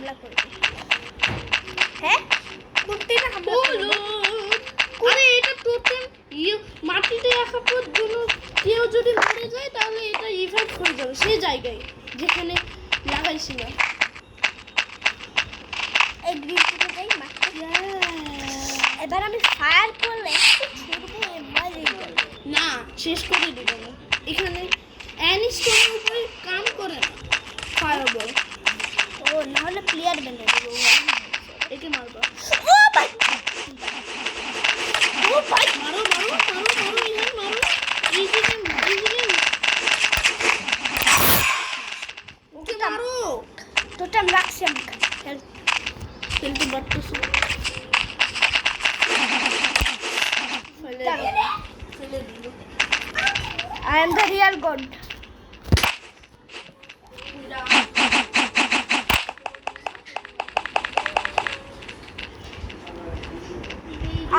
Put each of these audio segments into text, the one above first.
হামলা করবে। হ্যাঁ কুত্তিটা হামলা করবে। আরে এটা টোটেম মাটিতে রাখার পর কেউ যদি মরে যায় তাহলে এটা ইফেক্ট হয়ে যাবে সেই জায়গায় যেখানে লাগাইছিল। এই গ্রিনটা যাই মারতে। এবার আমি ফায়ার করলে ছুটবো এমনি না শেষ করে দেব না। এখানে অ্যানিস্টোনের উপরে কাম করে না ফায়ারবল। ও না হলে প্লেয়ার বেনে দেবো। একে মারবা। ও ভাই ও ভাই মারো মারো মারো মারো ইহান মারো। Easy game easy game. Okay মারো। টোটাম রাখছি আমি। খেলতে পারতেছি। ফেলে দিল। I am the real god.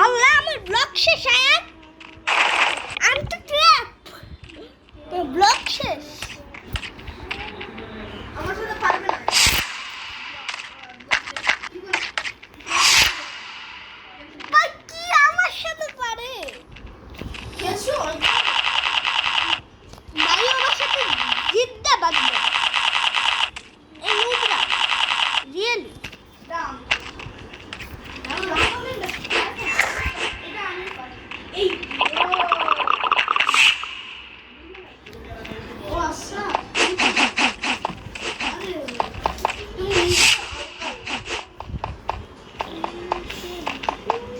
Allah আমার ব্লক শেষ আয়াত। I'm the trap. তোর ব্লক শেষ। আমার সাথে পারবে না। ভাই কি আমার সাথে পারে? খেলছো? ভাই আমার সাথে জিদ্দা বাজবে। এই নোংরা রিয়েলি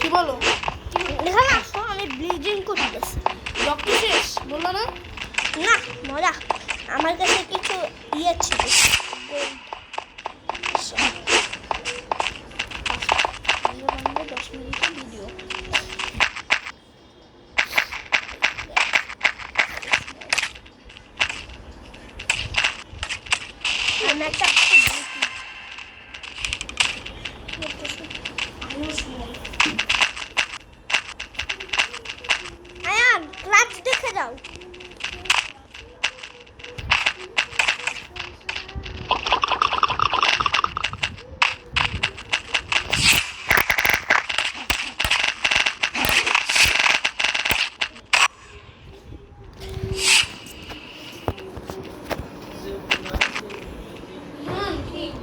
কি বলো? এখানে আসো আমি ব্লিডিং করতেছি। রক্ত শেষ বললো না? না মজা আমার কাছে কিছু ইয়ে ছিল গোল্ড। 10 মিনিটের ভিডিও। আমি একটা আয়ান ক্লাচ দেখে যাও।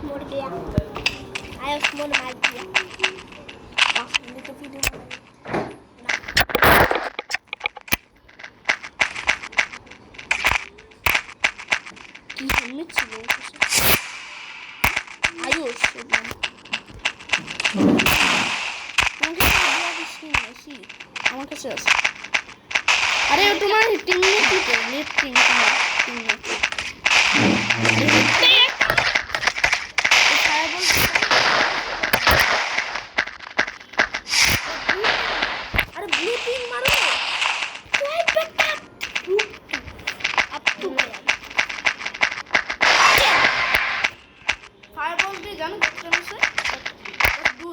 मोड़ दिया आया उसको मार दिया। 10 मिनट की वीडियो কি সামনে ছিল আয়ুষ আমার কাছে আছে। আরে তোমার টিমমেট কি তো নেট টিম তোমার টিমমেট আরে ব্লু টিম মারো। ফায়ারবল দিয়ে জানো কত আছে? 2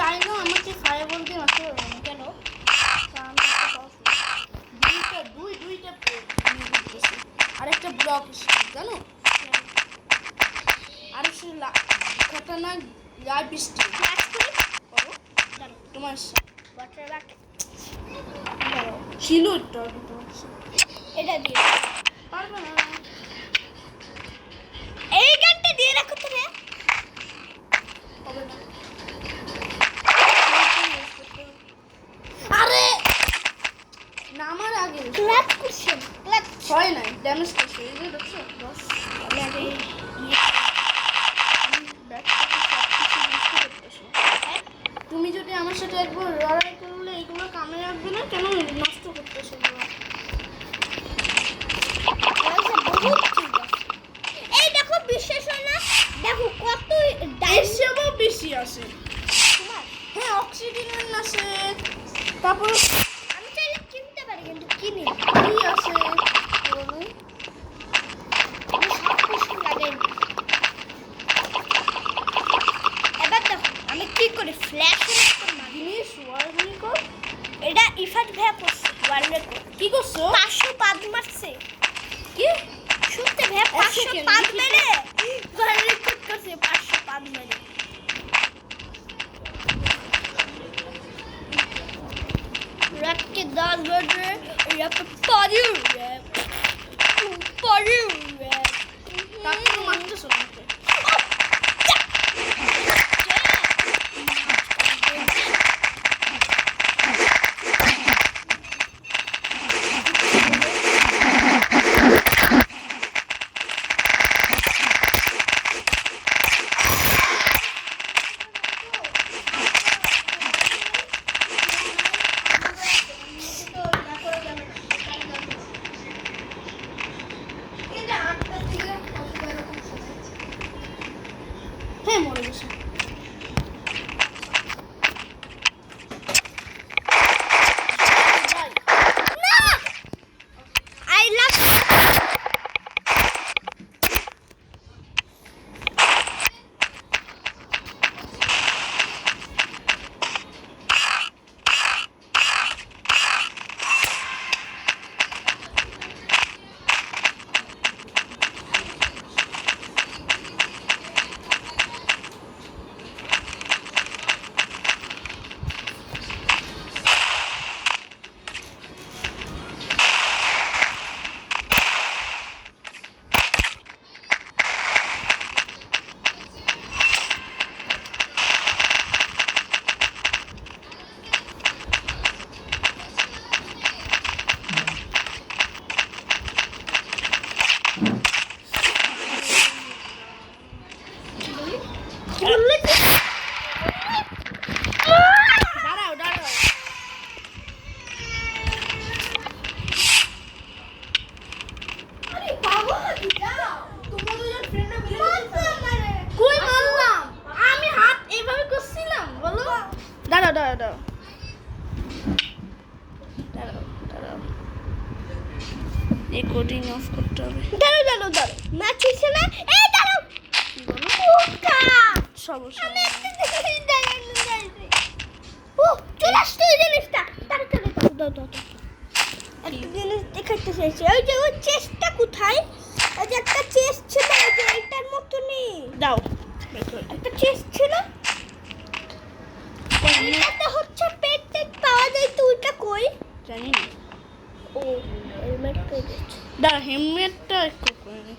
চাইলেও আমাকে ফায়ারবল দিয়ে মারতে পারবে না। কেন? কারণ আমি একটা powerful। দুইটা করতেছি। আরেকটা ব্লক জানো? আর সে খতরনাক লাইফ স্টিল করো তোমার ওয়াটার বাকেট ছিল তোমার এটা দিয়ে পারবে না। এই গানটা দিয়ে রাখো তুমি। হবে না। আরে নামার আগে ক্লাচ কুশন ক্লাচ হয় নাই ড্যামেজ করছে। এই যে দেখছো 10 আমি আগে তুমি যদি আমার সাথে একবার লড়াই করলে এগুলো কামে রাখবে না কেন? নষ্ট করতেছো এই দেখো বিশ্বাস হয় না, দেখো কত এসবও বেশি আছে। তোমার। হ্যাঁ অক্সিজেন আছে, তারপর আমি চাইলে কিনতে পারি কিন্তু কিনি কি আছে বলো? আমি সব কিছু লাগাই। এবার দেখো আমি কি করি, ফ্ল্যাশ জিনিস ওয়ার্ল্ড কর। এটা ইফাত ভাইয়া করছে ওয়ার্ল্ড রেকর্ড। কি করছো? 505 মারছে। কি শুনতে ভাইয়া 505 মেরে ওয়ার্ল্ড রেকর্ড করছে। 505 মেরে रख के 10 बजे रख पारी रैप তারপর মারতেছো আমাকে। হ্যাঁ মরে গেছে। I love দাঁড়াও দাঁড়াও। কই মারলাম? আমি হাত এইভাবে করছিলাম বলো। দাঁড়াও দাঁড়াও দাঁড়াও দাঁড়াও দাঁড়াও, রেকর্ডিং অফ করতে হবে। দাঁড়াও ম্যাচ হচ্ছে না। এই দাঁড়াও কোথা সমস্যা আমি নেই। একটা জিনিস দেখাতে চাইছি। ও চলে আসছে এই জিনিসটা। তাড়াতাড়ি দাও একটা জিনিস দেখাতে চাইছি। ওই যে ওই চেস্টটা কোথায়? ওই যে একটা চেস্ট ছিল ওই যে এইটার মতনই দাও একটা চেস্ট ছিল। এইটাতে হচ্ছে পেট পাওয়া যায়, তো ওইটা কই জানি না। ও হেলমেট কই দিচ্ছে। দাঁড়া হেলমেটটা একটু করে নে।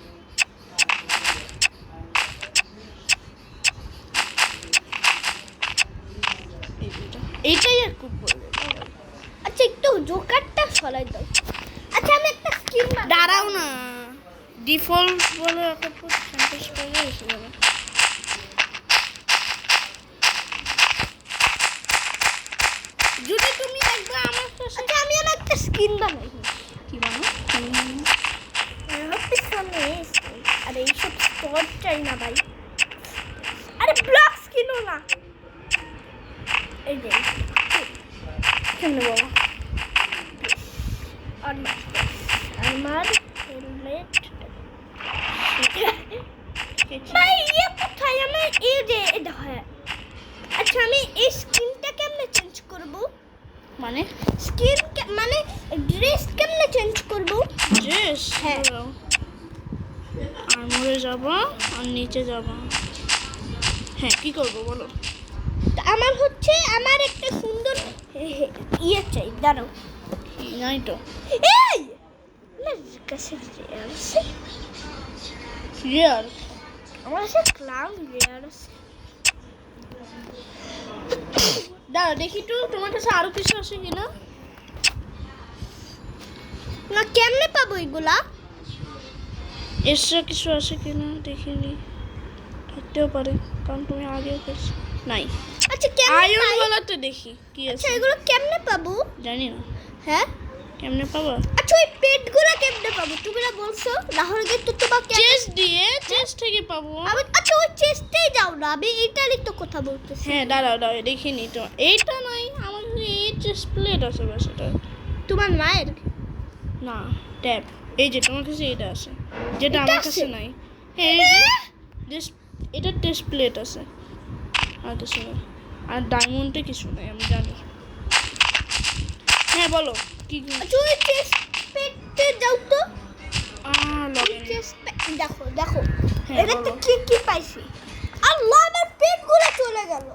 এইটাই আর খুব বলবে। আচ্ছা একটু জোকারটা সরাই দাও। আচ্ছা আমি একটা স্কিন দাঁড়াও না, ডিফল্ট বলে একটা সেন্টেন্স করে এসে যাবে। যদি তুমি একবার আমার সাথে আচ্ছা আমি আমার একটা স্কিন বানাই। কি বানো পিছনে আরে এইসব স্টোর চাই না ভাই। আরে ব্লক কিনো না। এই যে কেন বাবা? আমার হেলমেট ভাই ইয়ে কোথায়? আমার এই যে এটা হয়। আচ্ছা আমি এই স্কিন করব? মানে স্কিন মানে ড্রেস কেমনে চেঞ্জ করব? ড্রেস হ্যাঁ। আর্মরে যাবা আর নিচে যাবা। হ্যাঁ, কি করবো বলো? তো আমার একটা সুন্দর ইয়ে চাই, দাঁড়াও। নাই তো। এই আমার কাছে রেয়ার আছে, রিয়ার আমার কাছে ক্লাউন রেয়ার আছে। দাঁড়া দেখি তো তোমার কাছে আরো কিছু আছে কিনা। না কেমনে পাবো এগুলা? এক্সট্রা কিছু আছে কিনা দেখিনি, থাকতেও পারে কারণ তুমি আগেও পেয়েছো। নাই। আচ্ছা কেমনে আয়রন পাই? ওয়ালাতে দেখি কি আচ্ছা আছে। এগুলো কেমনে পাবো? জানি না হ্যাঁ কেমনে পাবা। আচ্ছা ওই পেটগুলো কেমনে পাবো? তুমি না বলছো লাহোরে গিয়ে তো তোমার চেস্ট দিয়ে চেস্ট থেকে পাবো। আচ্ছা ওই চেস্টেই যাও না, আমি এটারই তো কথা বলতেছি। হ্যাঁ দাঁড়াও দাঁড়াও দেখিনি তো। এইটা নাই আমার কাছে, এই চেস্ট প্লেট আছে বাস। এটা তোমার মায়ের না ট্যাপ। এই যে তোমার কাছে এটা আছে যেটা এটা আমার আছে? কাছে নাই। হ্যাঁ এই যে এটা টেস্ট প্লেট আছে আর কিছু না। আর ডায়মন্ডে কিছু নাই আমি জানি। হ্যাঁ বলো কি কি। আচ্ছা ওই চেস্ট পেটে যাও তো। লগে চেস্ট দেখো দেখো হ্যাঁ, এটাতে বলো। কি কি পাইছি। আল্লাহ আমার পেটগুলো চলে গেল।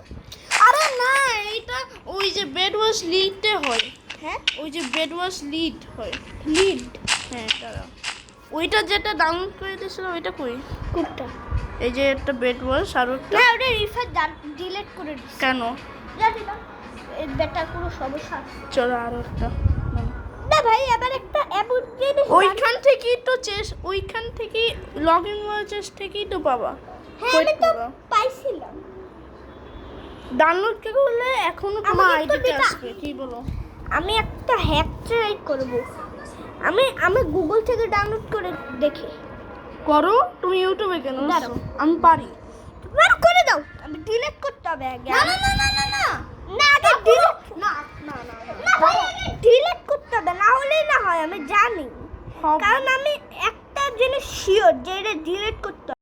আরে না এইটা ওই যে বেড ওয়াশ লিডে হয়। হ্যাঁ ওই যে বেড ওয়াশ লিড হয়। লিড হ্যাঁ দাঁড়াও, ওইটা যেটা ডাউনলোড করে দিয়েছিলাম ওইটা কই। কোনটা? এই যে একটা বেড ওয়াশ আর একটা। না ওটা রিফার ডিলিট করে দিছি। কেন? জানি না এর বেটার কোনো সমস্যা আছে। চলো আর একটা না ভাই আবার একটা এমন জিনিস ওইখান থেকেই তো ওইখান থেকে লগ ইন চেস্ট থেকেই তো পাবা। হ্যাঁ আমি তো পাইছিলাম। ডাউনলোড কে করলে এখনো তোমার আমাকে তো আইডিতে দিবা। আসবে। কি বলো? আমি একটা হ্যাক ট্রাই করব। আমি গুগল থেকে ডাউনলোড করে দেখি। করো তুমি ইউটিউবে কেন? দাঁড়াও। আমি পারি। তোমার করে দাও, আমি ডিলিট করতে হবে আগে। না না না না না না না আগে ডিলিট না না না না ভাই ডিলিট করতে হবে, না হলেই না হয়, আমি জানি। হবে। কারণ আমি একটা জিনিস শিওর যে এটা ডিলিট করতে হবে।